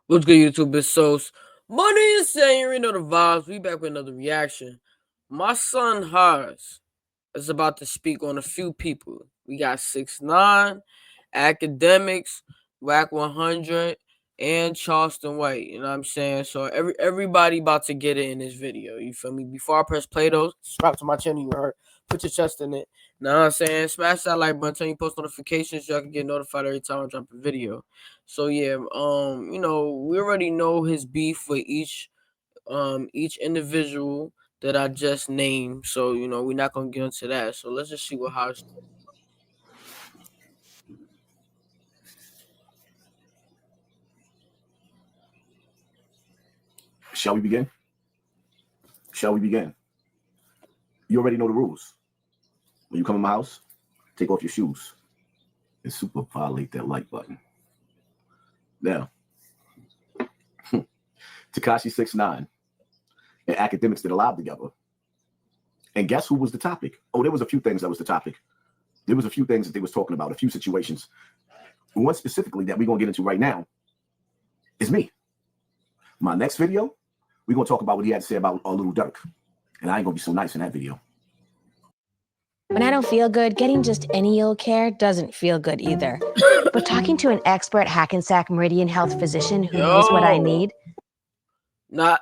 What's good, YouTube? It's Sos. Money is saying, you know the vibes. We back with another reaction. My son Haas is about to speak on a few people. We got 6ix9ine, Akademiks, Wack 100, and Charleston White. You know what I'm saying? So everybody about to get it in this video. You feel me? Before I press play, though, subscribe to my channel. You heard? Put your chest in it. Know what I'm saying? Smash that like button, turn your post notifications so y'all can get notified every time I drop a video. So yeah, we already know his beef with each individual that I just named. So, we're not gonna get into that. So let's just see what Hodge. Shall we begin? Shall we begin? You already know the rules. When you come in my house, take off your shoes and super violate that like button. Now, Tekashi 6ix9ine and Akademiks did a live together. And guess who was the topic? Oh, there was a few things that was the topic. There was a few things that they was talking about, a few situations. One specifically that we're going to get into right now is me. My next video, we're going to talk about what he had to say about Little Dirk. And I ain't going to be so nice in that video. When I don't feel good, getting just any old care doesn't feel good either. But talking to an expert Hackensack Meridian Health physician who knows what I need. Nah,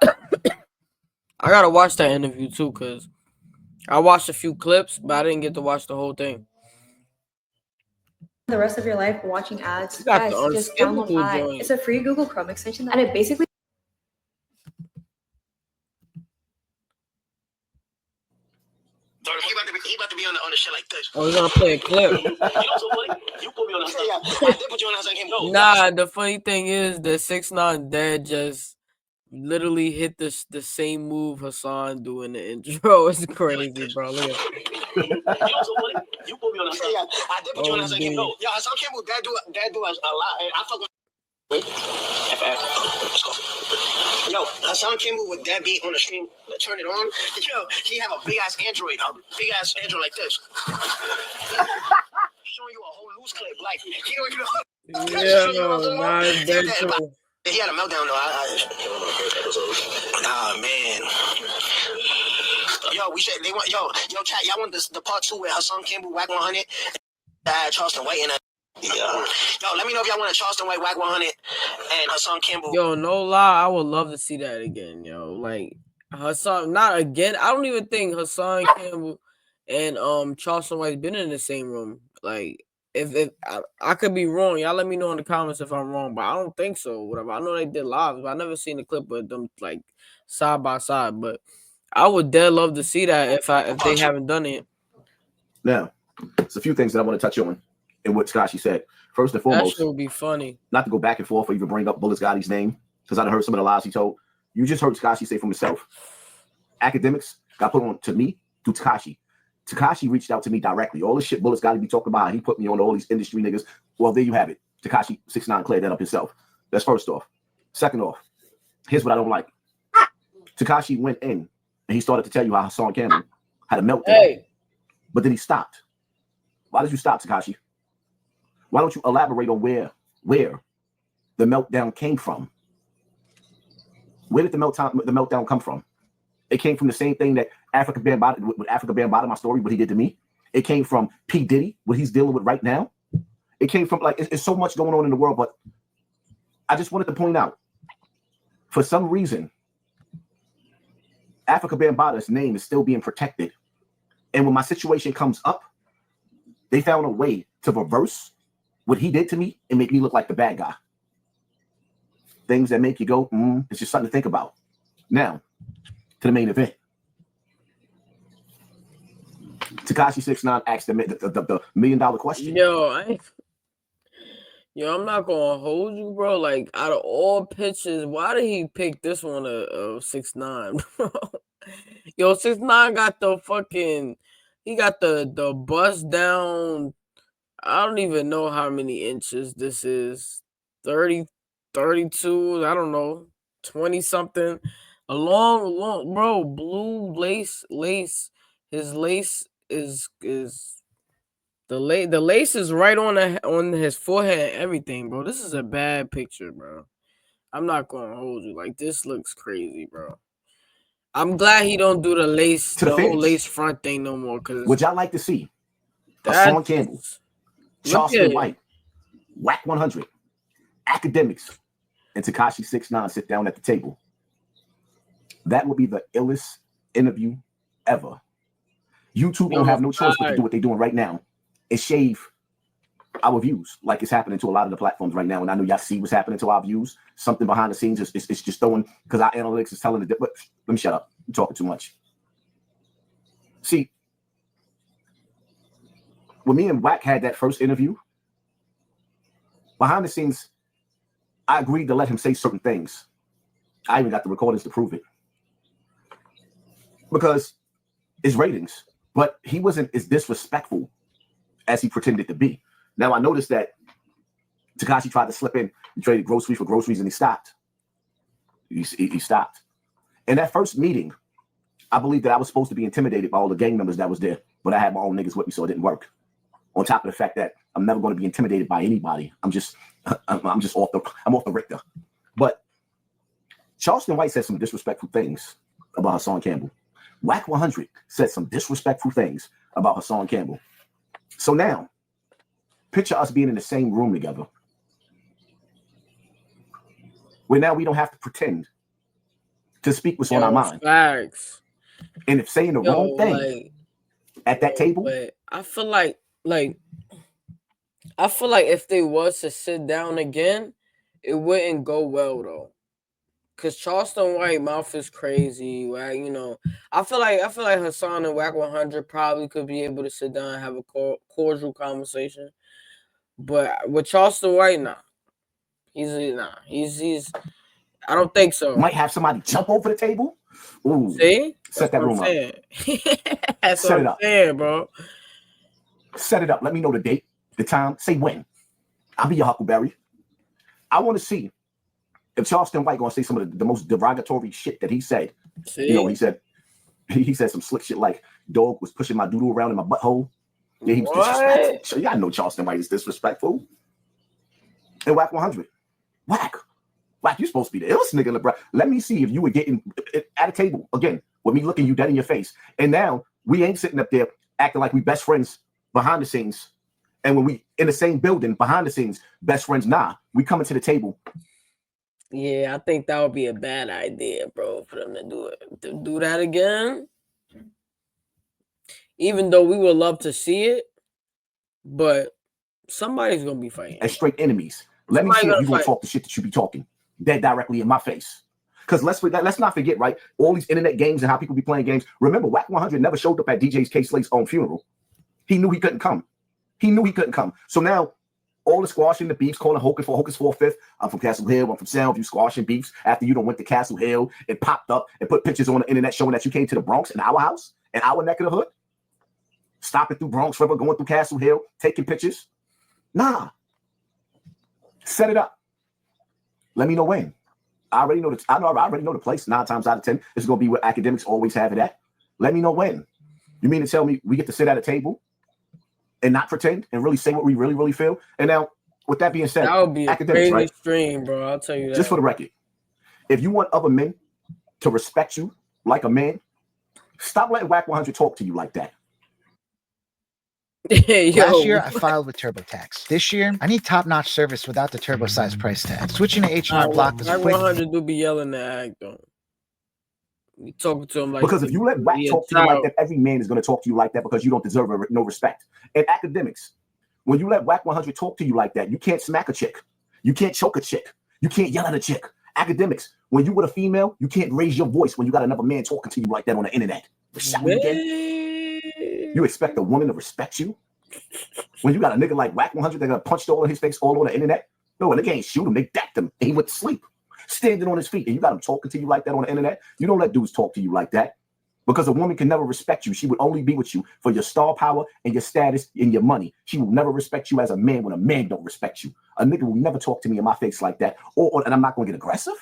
I gotta watch that interview too, because I watched a few clips, but I didn't get to watch the whole thing. The rest of your life watching ads, guys, just download Wack. It's a free Google Chrome extension, and it basically. He about to be on the shit like this. Oh, he's gonna play a clip. You know so funny? You put me on the I did put you on Hassan Campbell. Nah, the funny thing is that 6ix9ine dad just literally hit the same move Hassan do in the intro. It's crazy, bro. Look at it. You know so funny? You put me on Hassan. I did put you on Hassan Campbell. Yo, Hassan Campbell, dad do a lot. I fuck with. Let's go. Yo, Hassan Campbell with that beat on the stream, turn it on. Yo, he have a big ass Android like this. Showing you a whole loose clip, like he don't even know. Yeah, he had a meltdown though. Oh man. Yo, they want chat. Y'all want the part 2 with Hassan Campbell, Wack 100, Charleston White, and yo, let me know if y'all want a Charleston White, Wack 100, and Hassan Campbell. Yo, no lie, I would love to see that again, yo. Like Hassan, not again. I don't even think Hassan Campbell and Charleston White's been in the same room. Like, if I could be wrong, y'all let me know in the comments if I'm wrong, but I don't think so. Whatever. I know they did live, but I never seen the clip with them like side by side. But I would dead love to see that if they haven't done it. Now, it's a few things that I want to touch on in what Tekashi said. First and foremost, that would be funny. Not to go back and forth or even bring up Bullet Scotty's name, because I heard some of the lies he told. You just heard Tekashi say for himself. Akademiks got put on to me through Tekashi. Tekashi reached out to me directly. All the shit Bullet Scotty be talking about, he put me on all these industry niggas. Well, there you have it. Tekashi 6ix9ine cleared that up himself. That's first off. Second off, here's what I don't like. Tekashi went in and he started to tell you how Hassan Campbell had a meltdown. Hey. But then he stopped. Why did you stop, Tekashi? Why don't you elaborate on where the meltdown came from? Where did the meltdown come from? It came from the same thing that Africa Bambaataa, my story, what he did to me. It came from P. Diddy, what he's dealing with right now. It came from, like, it's so much going on in the world, but I just wanted to point out, for some reason, Africa Bambaataa's name is still being protected. And when my situation comes up, they found a way to reverse what he did to me and make me look like the bad guy. Things that make you go, it's just something to think about. Now, to the main event. Tekashi 6ix9ine asked the $1 million question. Yo, I'm not gonna hold you, bro. Like, out of all pictures, why did he pick this one of 6ix9ine, bro? Yo, 6ix9ine got the fucking, he got the bust down. I don't even know how many inches this is. 30, 32, I don't know, 20 something. A long, bro, blue lace. His lace is the lace is right on his forehead and everything, bro. This is a bad picture, bro. I'm not gonna hold you. Like, this looks crazy, bro. I'm glad he don't do the whole lace front thing no more. Cause would y'all like to see Hassan Campbell, Charleston White, Wack 100, Akademiks, and 6IX9INE sit down at the table? That would be the illest interview ever. YouTube won't have no choice but to do what they're doing right now and shave our views, like it's happening to a lot of the platforms right now. And I know y'all see what's happening to our views. Something behind the scenes is just throwing, because our analytics is telling the. But let me shut up. I'm talking too much. See, when me and Wack had that first interview, behind the scenes, I agreed to let him say certain things. I even got the recordings to prove it, because it's ratings. But he wasn't as disrespectful as he pretended to be. Now, I noticed that Tekashi tried to slip in and traded groceries for groceries, and he stopped. He stopped. In that first meeting, I believe that I was supposed to be intimidated by all the gang members that was there, but I had my own niggas with me, so it didn't work. On top of the fact that I'm never going to be intimidated by anybody. I'm off the Richter. But Charleston White said some disrespectful things about Hassan Campbell. Wack 100 said some disrespectful things about Hassan Campbell. So now, picture us being in the same room together, where now we don't have to pretend to speak what's on our mind. Facts. And if saying the wrong thing at that table, I feel like if they was to sit down again, it wouldn't go well though. Cause Charleston White mouth is crazy, right? You know, I feel like Hassan and Wack 100 probably could be able to sit down and have a cordial conversation. But with Charleston White, nah. He's I don't think so. Might have somebody jump over the table. Ooh. See? Set that room up. That's Set what I'm saying, bro. Set it up. Let me know the date, the time. Say when. I'll be your Huckleberry. I want to see if Charleston White gonna say some of the most derogatory shit that he said. See? You know, he said some slick shit like dog was pushing my doodle around in my butthole. Yeah, he was disrespectful. So y'all know Charleston White is disrespectful. And Wack 100. Wack, you supposed to be the illest nigga in the bro. Let me see if you were getting at a table again with me looking you dead in your face. And now we ain't sitting up there acting like we best friends behind the scenes. And when we in the same building behind the scenes, best friends, nah, we coming to the table. Yeah, I think that would be a bad idea, bro, for them to do it. To do that again. Even though we would love to see it, but somebody's gonna be fighting. As straight enemies. Let me see if you gonna talk the shit that you be talking dead directly in my face. Because let's not forget, right? All these internet games and how people be playing games. Remember, Wack 100 never showed up at DJ's K Slate's own funeral. He knew he couldn't come. So now all the squashing the beefs, calling Hocus for 5th. I'm from Castle Hill. I'm from Soundview. Squashing beefs after you done went to Castle Hill and popped up and put pictures on the internet showing that you came to the Bronx in our house, in our neck of the hood. Stopping through Bronx River, going through Castle Hill, taking pictures. Nah. Set it up. Let me know when. I already know the place. 9 times out of 10, it's gonna be where Akademiks always have it at. Let me know when. You mean to tell me we get to sit at a table and not pretend and really say what we really, really feel? And now, with that being said, that would be a crazy stream, bro. I'll tell you that. Just for the record, if you want other men to respect you like a man, stop letting Wack 100 talk to you like that. Last year, I filed with TurboTax. This year, I need top-notch service without the turbo-sized price tag. Switching to H&R Block was quick. 100 do be yelling at Act, though. You talking to him like because if you let Wack talk to you like that, every man is going to talk to you like that because you don't deserve no respect. And Akademiks, when you let Wack 100 talk to you like that, you can't smack a chick, you can't choke a chick, you can't yell at a chick. Akademiks, when you with a female, you can't raise your voice when you got another man talking to you like that on the internet. You expect a woman to respect you? When you got a nigga like Wack 100 that got punched all in his face all on the internet? No, and they can't shoot him. They decked him. And he went to sleep, standing on his feet. And you got him talking to you like that on the internet? You don't let dudes talk to you like that. Because a woman can never respect you. She would only be with you for your star power and your status and your money. She will never respect you as a man when a man don't respect you. A nigga will never talk to me in my face like that. And I'm not going to get aggressive.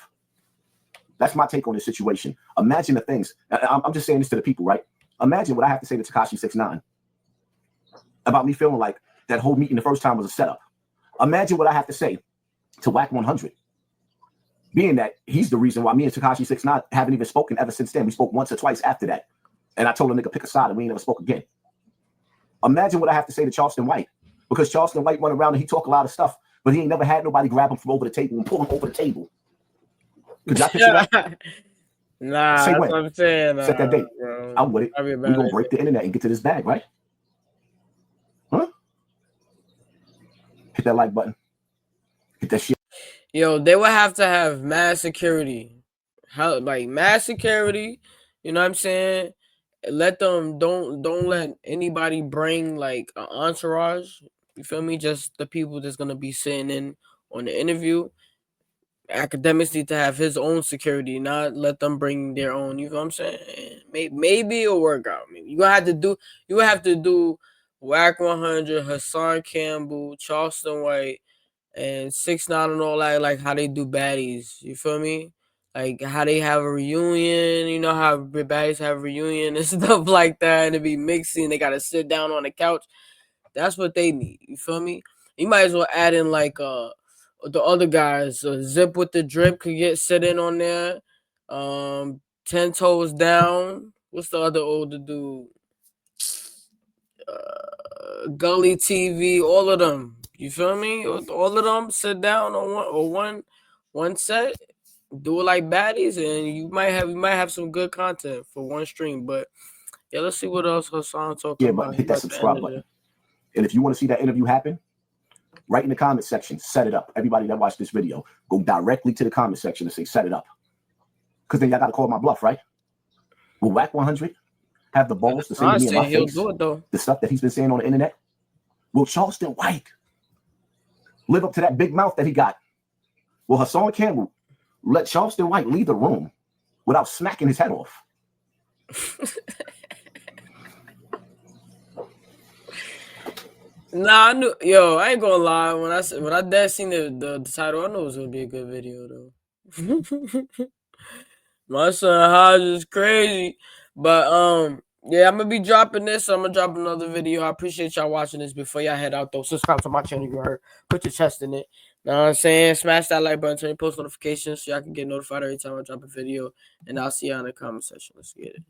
That's my take on this situation. Imagine the things. I'm just saying this to the people, right? Imagine what I have to say to 6IX9INE about me feeling like that whole meeting the first time was a setup. Imagine what I have to say to Wack 100 being that he's the reason why me and Tekashi 6IX9INE haven't even spoken ever since then. We spoke once or twice after that. And I told a nigga pick a side and we ain't never spoke again. Imagine what I have to say to Charleston White. Because Charleston White run around and he talk a lot of stuff, but he ain't never had nobody grab him from over the table and pull him over the table. Could y'all picture that? Nah, Say that's when. what I'm saying. Set that date. Bro. I'm with it. We're going to break the internet and get to this bag, right? Huh? Hit that like button. Hit that shit. Yo, they would have to have mass security. Like mass security, you know what I'm saying? Let them don't let anybody bring like an entourage. You feel me? Just the people that's gonna be sitting in on the interview. Akademiks need to have his own security, not let them bring their own. You know what I'm saying? Maybe it'll work out. Maybe you have to do Wack 100, Hassan Campbell, Charleston White, and 6IX9INE and all that, like how they do baddies. You feel me? Like how they have a reunion. You know how baddies have a reunion and stuff like that, and it be mixing. They gotta sit down on the couch. That's what they need. You feel me? You might as well add in like the other guys. Zip with the drip could get sit in on there. 10 toes down. What's the other older dude? Gully TV. All of them. You feel me? All of them sit down on one set. Do it like baddies, and you might have some good content for one stream. But yeah, let's see what else Hassan talking about. But hit that subscribe button. And if you want to see that interview happen, right in the comment section, set it up. Everybody that watched this video, go directly to the comment section and say set it up. Because then y'all got to call my bluff, right? Will Wack 100 have the balls to say to me in my face the stuff that he's been saying on the internet? Will Charleston White live up to that big mouth that he got? Will Hassan Campbell let Charleston White leave the room without smacking his head off? Nah, I knew. Yo, I ain't gonna lie. When I dead seen the title, I knew it was gonna be a good video though. My son Hodge is crazy, but yeah, I'm gonna be dropping this. I'm gonna drop another video. I appreciate y'all watching this. Before y'all head out though, subscribe to my channel. You heard? Put your chest in it. Know what I'm saying? Smash that like button, turn your post notifications so y'all can get notified every time I drop a video. And I'll see y'all in the comment section. Let's get it.